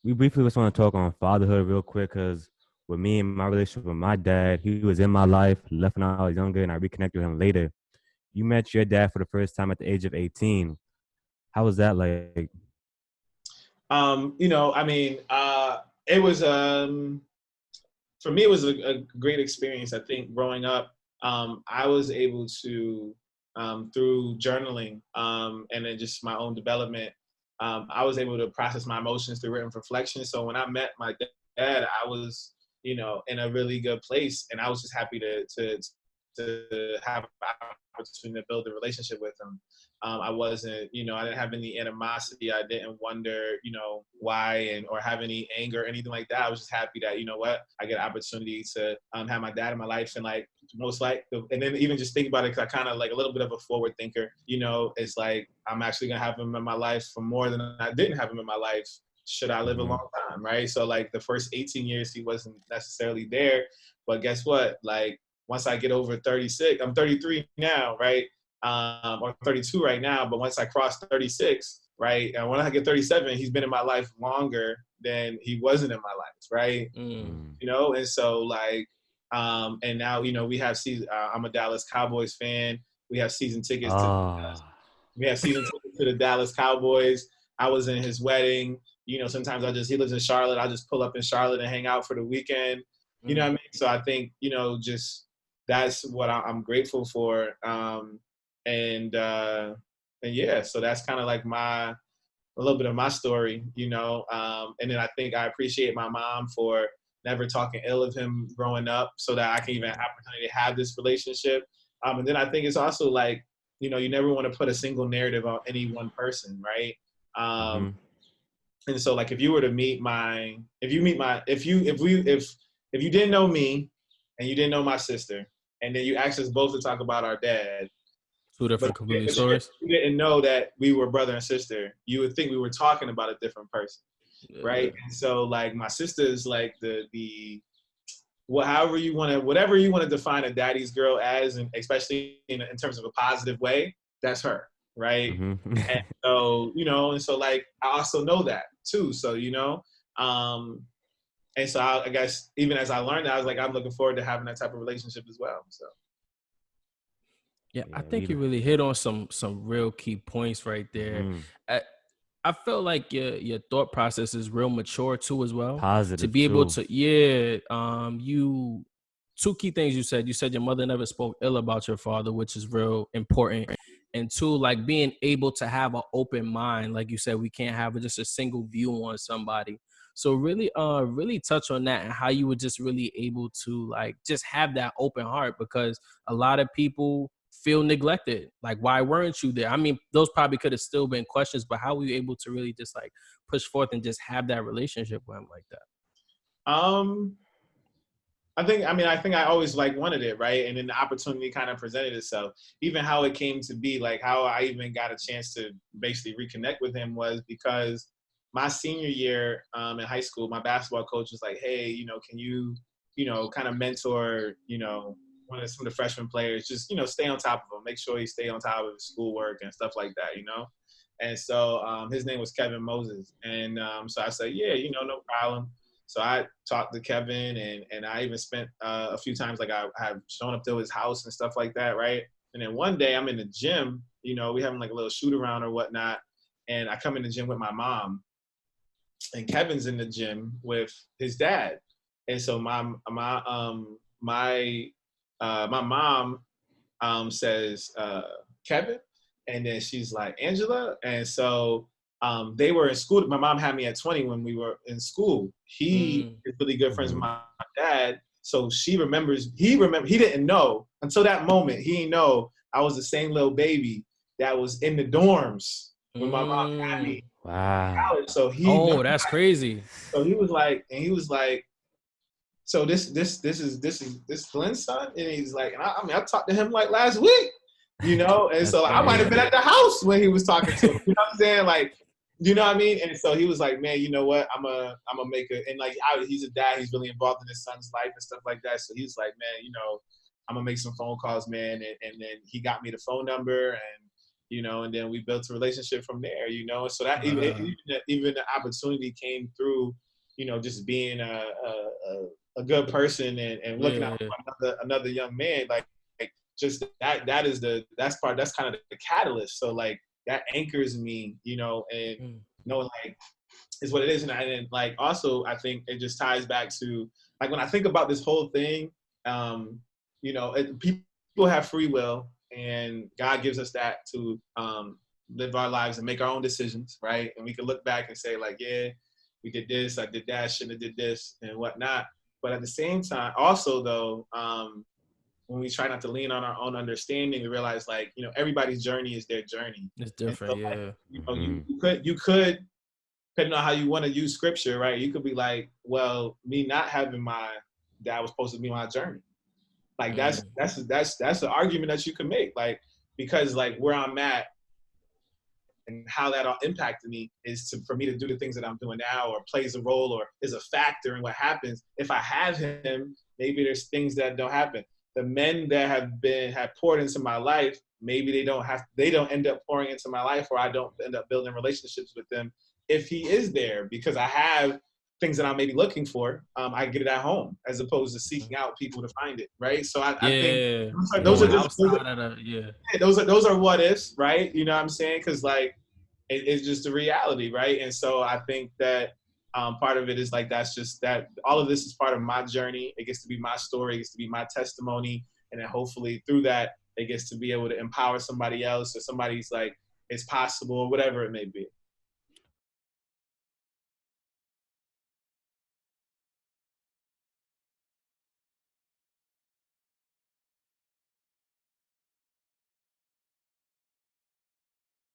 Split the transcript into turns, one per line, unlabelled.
we briefly just want to talk on fatherhood real quick because with me and my relationship with my dad, he was in my life, left when I was younger, and I reconnected with him later. You met your dad for the first time at the age of 18. How was that like?
I mean, it was for me, it was a great experience. I think growing up, I was able to through journaling and then just my own development, I was able to process my emotions through written reflection. So when I met my dad, I was, in a really good place, and I was just happy to have an opportunity to build a relationship with him. I wasn't, I didn't have any animosity. I didn't wonder, why or have any anger or anything like that. I was just happy that, I get an opportunity to have my dad in my life, and like most like, and then even just think about it, because I kind of like a little bit of a forward thinker, it's like I'm actually gonna have him in my life for more than I didn't have him in my life. Should I live a long time, right? So like the first 18 years, he wasn't necessarily there, but guess what? Like once I get over 36, I'm 33 now, right? Or 32 right now, but once I cross 36, right, and when I get 37, he's been in my life longer than he wasn't in my life, right? And so like, and now, we have season. I'm a Dallas Cowboys fan. We have season tickets to.
Oh,
We have season tickets to the Dallas Cowboys. I was in his wedding. Sometimes he lives in Charlotte. I just pull up in Charlotte and hang out for the weekend. You know what I mean? So I think, just that's what I'm grateful for. And yeah, so that's kind of like a little bit of my story, and then I think I appreciate my mom for never talking ill of him growing up, so that I can even have opportunity to have this relationship. And then I think it's also like, you never want to put a single narrative on any one person, right? And so like if you didn't know me and you didn't know my sister, and then you asked us both to talk about our dad,
Two different completely stories.
You didn't know that we were brother and sister, you would think we were talking about a different person, right? And so like my sister is like whatever you want to define a daddy's girl as, and especially in terms of a positive way, that's her, right? And so and so like I also know that too, so and so I guess even as I learned that, I was like, I'm looking forward to having that type of relationship as well. So
yeah, I think you really hit on some real key points right there. I feel like your thought process is real mature too as well.
Positive
to be able
too.
You two key things you said. You said your mother never spoke ill about your father, which is real important. And two, like being able to have an open mind. Like you said, we can't have just a single view on somebody. So really touch on that and how you were just really able to like just have that open heart, because a lot of people feel neglected. Like, why weren't you there? I mean, those probably could have still been questions, but how were you able to really just like push forth and just have that relationship with him like that?
I think I always like wanted it, right? And then the opportunity kind of presented itself. Even how it came to be, like how I even got a chance to basically reconnect with him was because my senior year in high school, my basketball coach was like, hey, can you, kind of mentor, some of the freshman players, just, stay on top of him, make sure he stay on top of his schoolwork and stuff like that, And so his name was Kevin Moses. And so I said, yeah, no problem. So I talked to Kevin, and I even spent a few times, like I have shown up to his house and stuff like that, right? And then one day I'm in the gym, we having like a little shoot around or whatnot, and I come in the gym with my mom, and Kevin's in the gym with his dad. And so my mom says, Kevin, and then she's like, Angela. And so they were in school. My mom had me at 20 when we were in school. He is really good friends with my dad. So he didn't know until that moment. He didn't know I was the same little baby that was in the dorms when my mom had me.
Wow.
So
that's crazy.
So he was like, so this is Glenn's son? And he's like, and I talked to him like last week, and so I might have been at the house when he was talking to him. You know what I'm saying? Like, you know what I mean? And so he was like, man, you know what? I'm a make it. And like, he's a dad. He's really involved in his son's life and stuff like that. So he's like, man, I'm gonna make some phone calls, man. And then he got me the phone number, you know, and then we built a relationship from there, you know. So that
Wow.
even the opportunity came through, you know, just being a good person and looking out
Yeah.
for another young man, like just that's kind of the catalyst. So like that anchors me, you know, and
Mm.
knowing like is what it is. And like also I think it just ties back to like when I think about this whole thing, you know, people have free will and God gives us that to live our lives and make our own decisions, right? And we can look back and say like, yeah, we did this, I did that, shouldn't have did this and whatnot. But at the same time, also though, when we try not to lean on our own understanding, we realize like, you know, everybody's journey is their journey.
It's
And so
different.
like,
Yeah.
you know,
Mm-hmm.
you could depending on how you want to use scripture, right? You could be like, well, me not having my that was supposed to be my journey. Like
Mm.
that's the argument that you can make. Like, because like where I'm at and how that all impacted me is to for me to do the things that I'm doing now or plays a role or is a factor in what happens. If I have him, maybe there's things that don't happen. The men that have poured into my life, maybe they don't end up pouring into my life or I don't end up building relationships with them if he is there because I have things that I'm maybe looking for. I get it at home as opposed to seeking out people to find it, right? So I think
Yeah.
those are
Going
Yeah.
just
outside of the yeah.
those are what ifs, right? You know what I'm saying? Because like it's just the reality, right? And so I think that part of it is like that's just that all of this is part of my journey. It gets to be my story, it gets to be my testimony, and then hopefully through that it gets to be able to empower somebody else or somebody's like it's possible or whatever it may be.